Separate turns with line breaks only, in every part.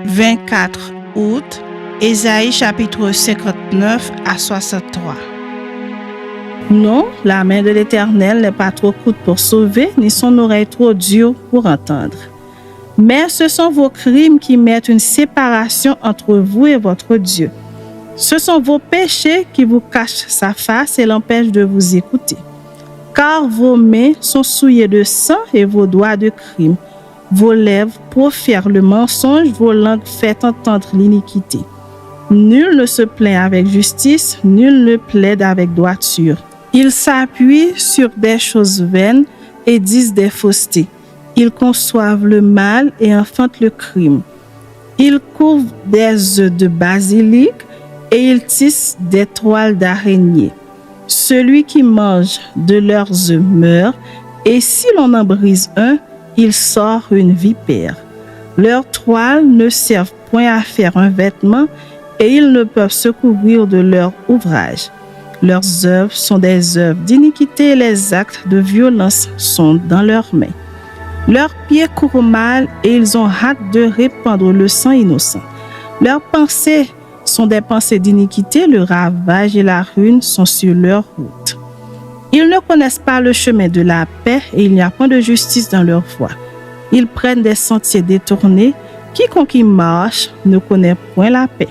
24 août, Ésaïe chapitre 59 à 63. Non, la main de l'Éternel n'est pas trop courte pour sauver, ni son oreille trop dure pour entendre. Mais ce sont vos crimes qui mettent une séparation entre vous et votre Dieu. Ce sont vos péchés qui vous cachent sa face et l'empêchent de vous écouter. Car vos mains sont souillées de sang et vos doigts de crime. Vos lèvres profèrent le mensonge, vos langues font entendre l'iniquité. Nul ne se plaint avec justice, nul ne plaide avec droiture. Ils s'appuient sur des choses vaines et disent des faussetés. Ils conçoivent le mal et enfantent le crime. Ils couvrent des œufs de basilic et ils tissent des toiles d'araignée. Celui qui mange de leurs œufs meurt, et si l'on en brise un, il sort une vipère. Leurs toiles ne servent point à faire un vêtement, et ils ne peuvent se couvrir de leur ouvrage. Leurs œuvres sont des œuvres d'iniquité et les actes de violence sont dans leurs mains. Leurs pieds courent mal et ils ont hâte de répandre le sang innocent. Leurs pensées sont des pensées d'iniquité, le ravage et la ruine sont sur leur route. Ils ne connaissent pas le chemin de la paix et il n'y a point de justice dans leur voie. Ils prennent des sentiers détournés. Quiconque y marche ne connaît point la paix.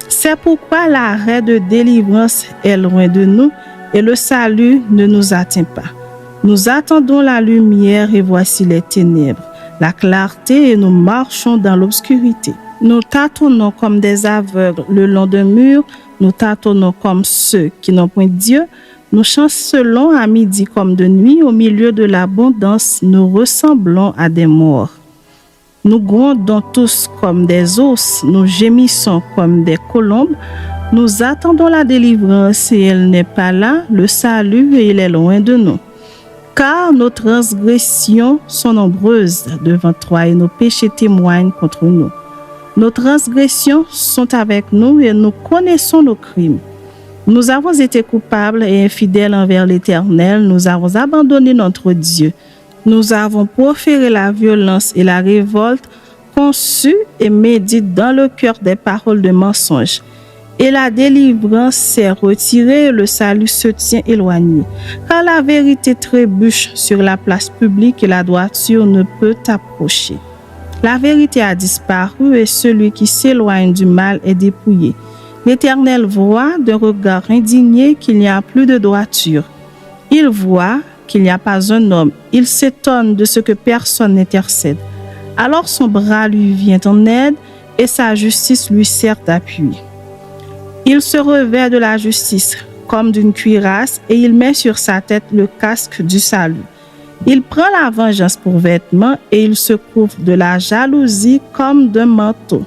C'est pourquoi l'arrêt de délivrance est loin de nous et le salut ne nous atteint pas. Nous attendons la lumière et voici les ténèbres, la clarté et nous marchons dans l'obscurité. Nous tâtonnons comme des aveugles le long d'un mur, nous tâtonnons comme ceux qui n'ont point Dieu, nous chancelons à midi comme de nuit, au milieu de l'abondance, nous ressemblons à des morts. Nous grondons tous comme des os, nous gémissons comme des colombes, nous attendons la délivrance et elle n'est pas là, le salut et il est loin de nous. Car nos transgressions sont nombreuses devant toi et nos péchés témoignent contre nous. Nos transgressions sont avec nous et nous connaissons nos crimes. Nous avons été coupables et infidèles envers l'Éternel, nous avons abandonné notre Dieu. Nous avons proféré la violence et la révolte, conçu et médite dans le cœur des paroles de mensonge. Et la délivrance s'est retirée, le salut se tient éloigné. Car la vérité trébuche sur la place publique et la droiture ne peut approcher. La vérité a disparu et celui qui s'éloigne du mal est dépouillé. L'Éternel voit d'un regard indigné qu'il n'y a plus de droiture. Il voit qu'il n'y a pas un homme. Il s'étonne de ce que personne n'intercède. Alors son bras lui vient en aide et sa justice lui sert d'appui. Il se revêt de la justice comme d'une cuirasse et il met sur sa tête le casque du salut. Il prend la vengeance pour vêtement et il se couvre de la jalousie comme d'un manteau.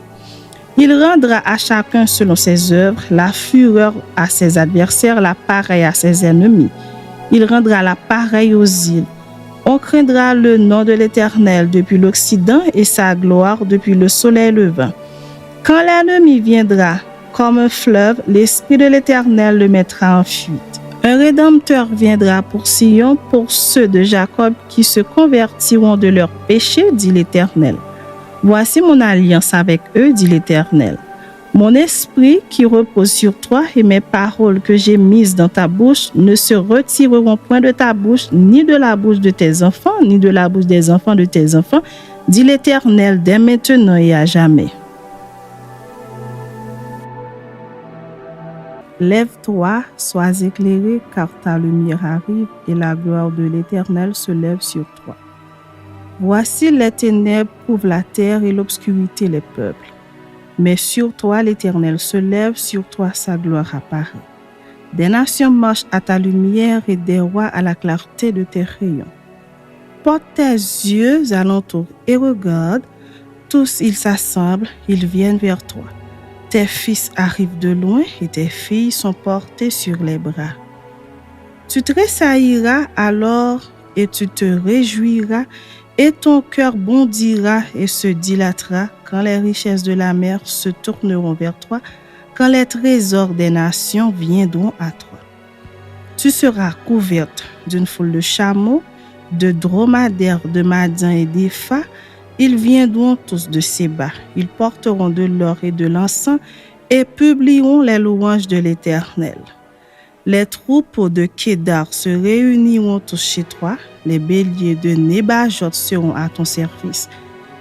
Il rendra à chacun selon ses œuvres, la fureur à ses adversaires, la pareille à ses ennemis. Il rendra la pareille aux îles. On craindra le nom de l'Éternel depuis l'Occident et sa gloire depuis le soleil levant. Quand l'ennemi viendra comme un fleuve, l'Esprit de l'Éternel le mettra en fuite. Un Rédempteur viendra pour Sion, pour ceux de Jacob qui se convertiront de leurs péchés, dit l'Éternel. Voici mon alliance avec eux, dit l'Éternel. Mon esprit qui repose sur toi et mes paroles que j'ai mises dans ta bouche ne se retireront point de ta bouche, ni de la bouche de tes enfants, ni de la bouche des enfants de tes enfants, dit l'Éternel dès maintenant et à jamais. Lève-toi, sois éclairé, car ta lumière arrive et la gloire de l'Éternel se lève sur toi. Voici les ténèbres couvrent la terre et l'obscurité les peuples. Mais sur toi l'Éternel se lève, sur toi sa gloire apparaît. Des nations marchent à ta lumière et des rois à la clarté de tes rayons. Porte tes yeux alentour et regarde, tous ils s'assemblent, ils viennent vers toi. Tes fils arrivent de loin et tes filles sont portées sur les bras. Tu tressailliras alors et tu te réjouiras et ton cœur bondira et se dilatera quand les richesses de la mer se tourneront vers toi, quand les trésors des nations viendront à toi. Tu seras couverte d'une foule de chameaux, de dromadaires, de madians et d'épha, Ils viendront tous de Séba, ils porteront de l'or et de l'encens et publieront les louanges de l'Éternel. Les troupeaux de Kédar se réuniront tous chez toi, les béliers de Nébajot seront à ton service.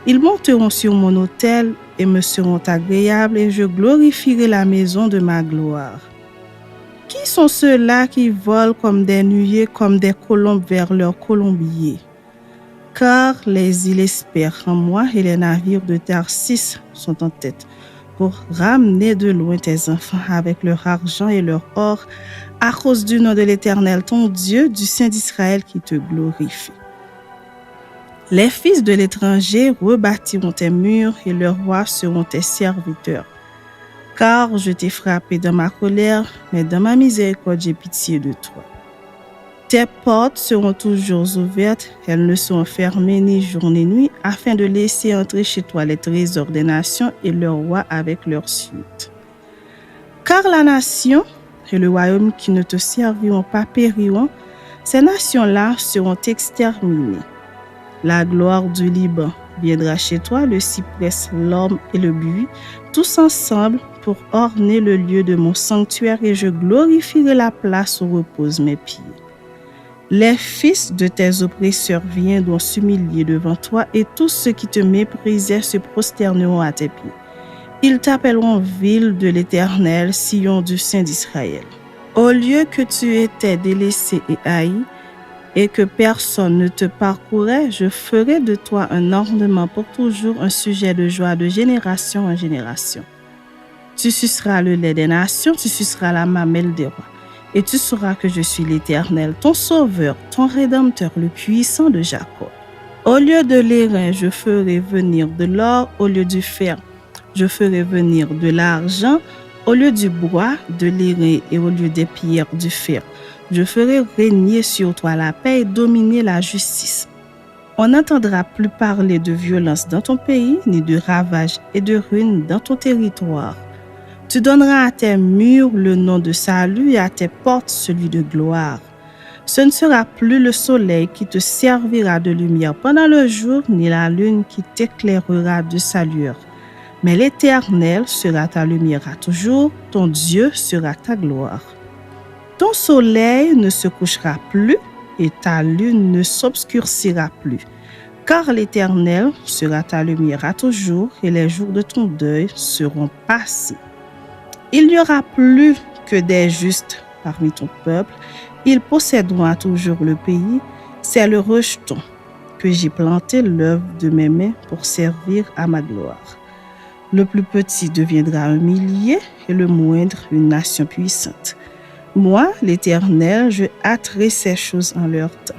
Ils monteront sur mon autel et me seront agréables et je glorifierai la maison de ma gloire. Qui sont ceux-là qui volent comme des nuées, comme des colombes vers leur colombier? Car les îles espèrent en moi et les navires de Tarsis sont en tête pour ramener de loin tes enfants avec leur argent et leur or à cause du nom de l'Éternel, ton Dieu, du Saint d'Israël qui te glorifie. Les fils de l'étranger rebâtiront tes murs et leurs rois seront tes serviteurs. Car je t'ai frappé dans ma colère, mais dans ma miséricorde j'ai pitié de toi. Tes portes seront toujours ouvertes, elles ne seront fermées ni jour ni nuit, afin de laisser entrer chez toi les trésors des nations et leurs rois avec leur suite. Car la nation et le royaume qui ne te serviront pas périront, ces nations-là seront exterminées. La gloire du Liban viendra chez toi, le cyprès, l'orme et le buis, tous ensemble pour orner le lieu de mon sanctuaire et je glorifierai la place où reposent mes pieds. Les fils de tes oppresseurs viendront s'humilier devant toi et tous ceux qui te méprisaient se prosterneront à tes pieds. Ils t'appelleront ville de l'Éternel, Sion du Saint d'Israël. Au lieu que tu étais délaissé et haï, et que personne ne te parcourait, je ferai de toi un ornement pour toujours, un sujet de joie de génération en génération. Tu suceras le lait des nations, tu suceras la mamelle des rois, et tu sauras que je suis l'Éternel, ton sauveur, ton rédempteur, le puissant de Jacob. Au lieu de l'airain, je ferai venir de l'or, au lieu du fer, je ferai venir de l'argent, au lieu du bois, de l'airain, et au lieu des pierres, du fer. Je ferai régner sur toi la paix et dominer la justice. On n'entendra plus parler de violence dans ton pays, ni de ravages et de ruines dans ton territoire. Tu donneras à tes murs le nom de salut et à tes portes celui de gloire. Ce ne sera plus le soleil qui te servira de lumière pendant le jour, ni la lune qui t'éclairera de sa lueur. Mais l'Éternel sera ta lumière à toujours, ton Dieu sera ta gloire. Ton soleil ne se couchera plus et ta lune ne s'obscurcira plus, car l'Éternel sera ta lumière à toujours et les jours de ton deuil seront passés. Il n'y aura plus que des justes parmi ton peuple, ils posséderont à toujours le pays, c'est le rejeton que j'ai planté l'œuvre de mes mains pour servir à ma gloire. Le plus petit deviendra un millier et le moindre une nation puissante. Moi, l'Éternel, je hâterai ces choses en leur temps.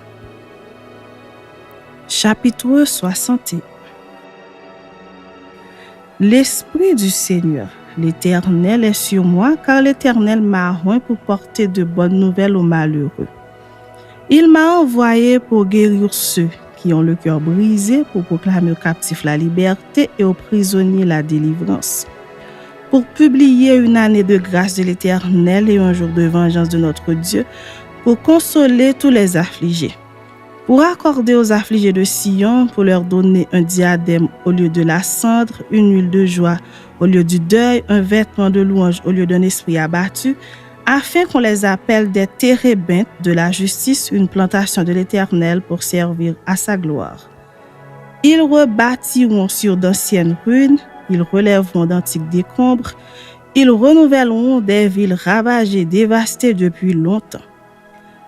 Chapitre 61. L'Esprit du Seigneur, l'Éternel est sur moi, car l'Éternel m'a oint pour porter de bonnes nouvelles aux malheureux. Il m'a envoyé pour guérir ceux qui ont le cœur brisé, pour proclamer aux captifs la liberté et aux prisonniers la délivrance, pour publier une année de grâce de l'Éternel et un jour de vengeance de notre Dieu, pour consoler tous les affligés, pour accorder aux affligés de Sion, pour leur donner un diadème au lieu de la cendre, une huile de joie au lieu du deuil, un vêtement de louange au lieu d'un esprit abattu, afin qu'on les appelle des térébintes de la justice, une plantation de l'Éternel pour servir à sa gloire. Ils rebâtiront sur d'anciennes ruines, ils relèveront d'antiques décombres, ils renouvelleront des villes ravagées, dévastées depuis longtemps.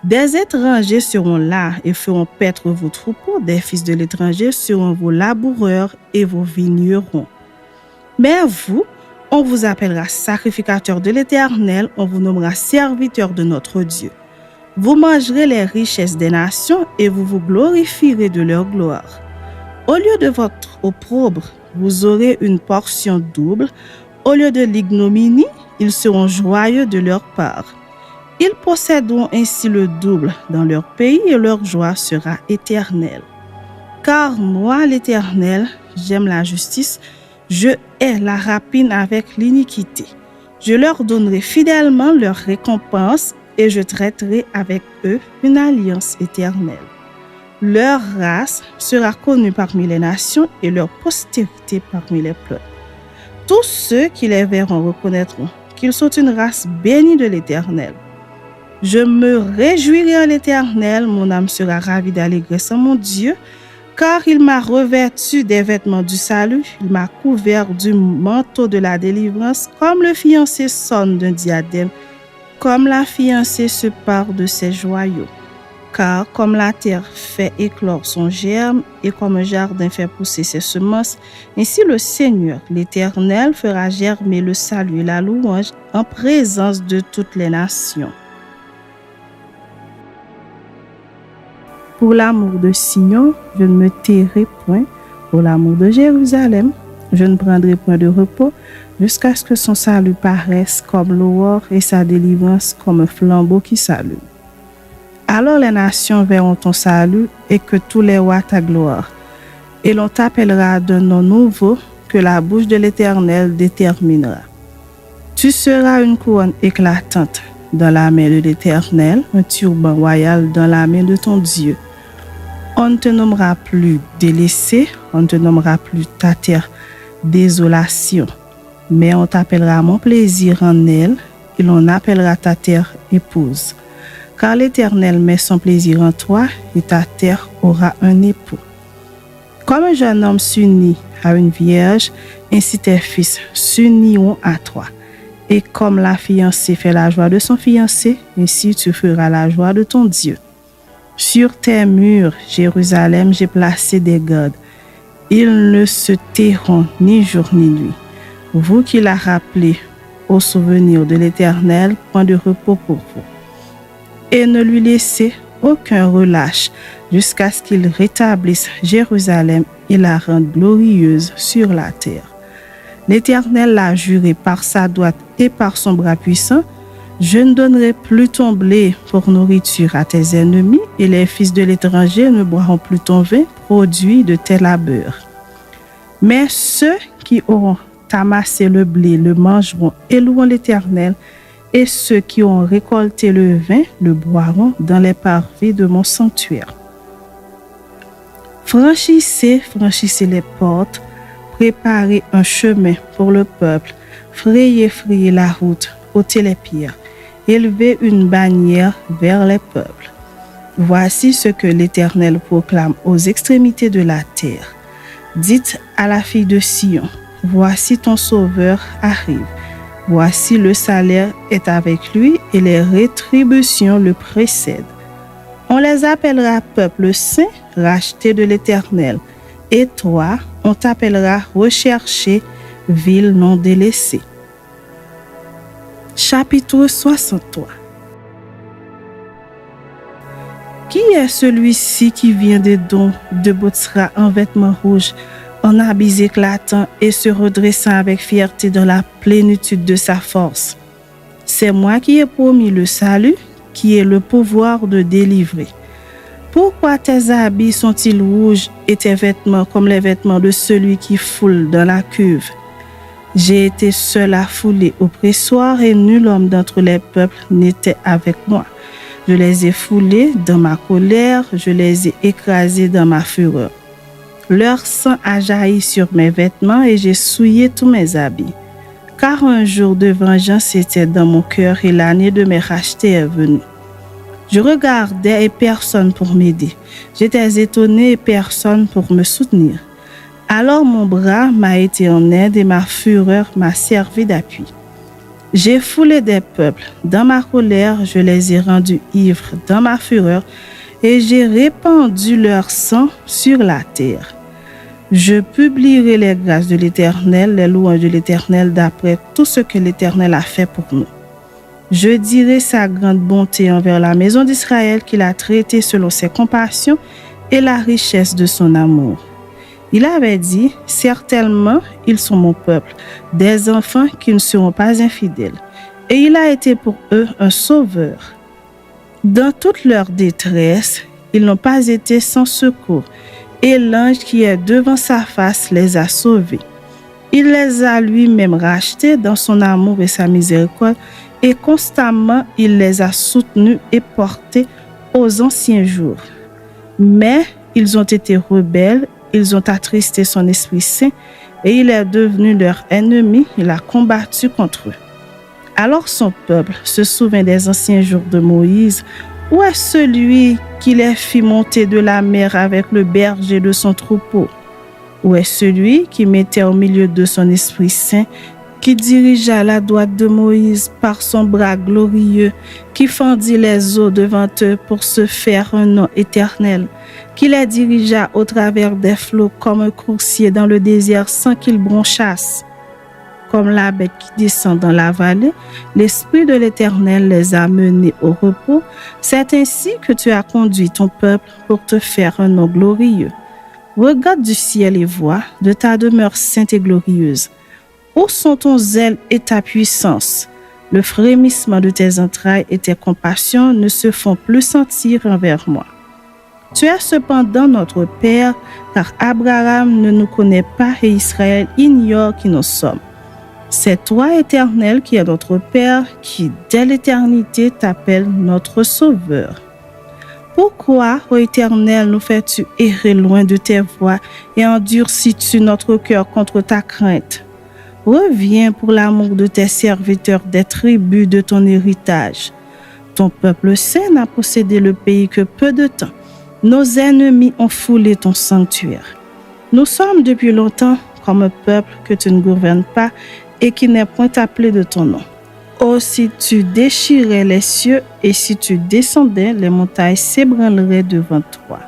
Des étrangers seront là et feront paître vos troupeaux, des fils de l'étranger seront vos laboureurs et vos vignerons. Mais vous, on vous appellera sacrificateurs de l'Éternel, on vous nommera serviteurs de notre Dieu. Vous mangerez les richesses des nations et vous vous glorifierez de leur gloire. Au lieu de votre opprobre, vous aurez une portion double. Au lieu de l'ignominie, ils seront joyeux de leur part. Ils posséderont ainsi le double dans leur pays et leur joie sera éternelle. Car moi, l'Éternel, j'aime la justice, je hais la rapine avec l'iniquité. Je leur donnerai fidèlement leur récompense et je traiterai avec eux une alliance éternelle. Leur race sera connue parmi les nations et leur postérité parmi les peuples. Tous ceux qui les verront reconnaîtront qu'ils sont une race bénie de l'Éternel. Je me réjouirai en l'Éternel, mon âme sera ravie d'allégresse en mon Dieu, car il m'a revêtu des vêtements du salut, il m'a couvert du manteau de la délivrance, comme le fiancé sonne d'un diadème, comme la fiancée se pare de ses joyaux. Car comme la terre fait éclore son germe et comme un jardin fait pousser ses semences, ainsi le Seigneur, l'Éternel, fera germer le salut et la louange en présence de toutes les nations. Pour l'amour de Sion, je ne me tairai point. Pour l'amour de Jérusalem, je ne prendrai point de repos jusqu'à ce que son salut paraisse comme l'aurore et sa délivrance comme un flambeau qui s'allume. Alors les nations verront ton salut et que tous les rois ta gloire. Et l'on t'appellera d'un nom nouveau que la bouche de l'Éternel déterminera. Tu seras une couronne éclatante dans la main de l'Éternel, un turban royal dans la main de ton Dieu. On ne te nommera plus délaissé, on ne te nommera plus ta terre désolation, mais on t'appellera mon plaisir en elle et l'on appellera ta terre épouse. Car l'Éternel met son plaisir en toi et ta terre aura un époux. Comme un jeune homme s'unit à une vierge, ainsi tes fils s'uniront à toi. Et comme la fiancée fait la joie de son fiancé, ainsi tu feras la joie de ton Dieu. Sur tes murs, Jérusalem, j'ai placé des gardes. Ils ne se tairont ni jour ni nuit. Vous qui la rappelez au souvenir de l'Éternel, point de repos pour vous. Et ne lui laissez aucun relâche jusqu'à ce qu'il rétablisse Jérusalem et la rende glorieuse sur la terre. L'Éternel l'a juré par sa droite et par son bras puissant, je ne donnerai plus ton blé pour nourriture à tes ennemis, et les fils de l'étranger ne boiront plus ton vin, produit de tes labeurs. Mais ceux qui auront amassé le blé le mangeront et loueront l'Éternel, et ceux qui ont récolté le vin le boiront dans les parvis de mon sanctuaire. Franchissez les portes, préparez un chemin pour le peuple, frayez la route, ôtez les pierres, élevez une bannière vers les peuples. Voici ce que l'Éternel proclame aux extrémités de la terre. Dites à la fille de Sion, voici ton sauveur arrive. Voici le salaire est avec lui et les rétributions le précèdent. On les appellera peuple saint, racheté de l'Éternel. Et toi, on t'appellera recherché, ville non délaissée. Chapitre 63. Qui est celui-ci qui vient d'Édom, de Botsra en vêtements rouges, en habits éclatants et se redressant avec fierté dans la plénitude de sa force? C'est moi qui ai promis le salut, qui ai le pouvoir de délivrer. Pourquoi tes habits sont-ils rouges et tes vêtements comme les vêtements de celui qui foule dans la cuve? J'ai été seul à fouler au pressoir et nul homme d'entre les peuples n'était avec moi. Je les ai foulés dans ma colère, je les ai écrasés dans ma fureur. Leur sang a jailli sur mes vêtements et j'ai souillé tous mes habits. Car un jour de vengeance était dans mon cœur et l'année de mes rachetés est venue. Je regardais et personne pour m'aider. J'étais étonné et personne pour me soutenir. Alors mon bras m'a été en aide et ma fureur m'a servi d'appui. J'ai foulé des peuples. Dans ma colère, je les ai rendus ivres dans ma fureur et j'ai répandu leur sang sur la terre. Je publierai les grâces de l'Éternel, les louanges de l'Éternel d'après tout ce que l'Éternel a fait pour nous. Je dirai sa grande bonté envers la maison d'Israël qu'il a traitée selon ses compassions et la richesse de son amour. Il avait dit, certainement, ils sont mon peuple, des enfants qui ne seront pas infidèles. Et il a été pour eux un sauveur. Dans toute leur détresse, ils n'ont pas été sans secours. Et l'ange qui est devant sa face les a sauvés. Il les a lui-même rachetés dans son amour et sa miséricorde, et constamment il les a soutenus et portés aux anciens jours. Mais ils ont été rebelles, ils ont attristé son Esprit Saint et il est devenu leur ennemi, il a combattu contre eux. Alors son peuple se souvint des anciens jours de Moïse. Où est celui qui les fit monter de la mer avec le berger de son troupeau? Où est celui qui mettait au milieu de son Esprit Saint, qui dirigea la droite de Moïse par son bras glorieux, qui fendit les eaux devant eux pour se faire un nom éternel, qui les dirigea au travers des flots comme un coursier dans le désert sans qu'il bronchasse? Comme la bête qui descend dans la vallée, l'Esprit de l'Éternel les a menés au repos. C'est ainsi que tu as conduit ton peuple pour te faire un nom glorieux. Regarde du ciel et vois de ta demeure sainte et glorieuse. Où sont ton zèle et ta puissance? Le frémissement de tes entrailles et tes compassions ne se font plus sentir envers moi. Tu es cependant notre Père, car Abraham ne nous connaît pas et Israël ignore qui nous sommes. C'est toi, Éternel, qui es notre Père, qui dès l'éternité t'appelle notre Sauveur. Pourquoi, ô Éternel, nous fais-tu errer loin de tes voies et endurcis-tu notre cœur contre ta crainte? Reviens pour l'amour de tes serviteurs des tribus de ton héritage. Ton peuple saint n'a possédé le pays que peu de temps. Nos ennemis ont foulé ton sanctuaire. Nous sommes depuis longtemps comme un peuple que tu ne gouvernes pas et qui n'est point appelé de ton nom. Oh, si tu déchirais les cieux et si tu descendais, les montagnes s'ébranleraient devant toi.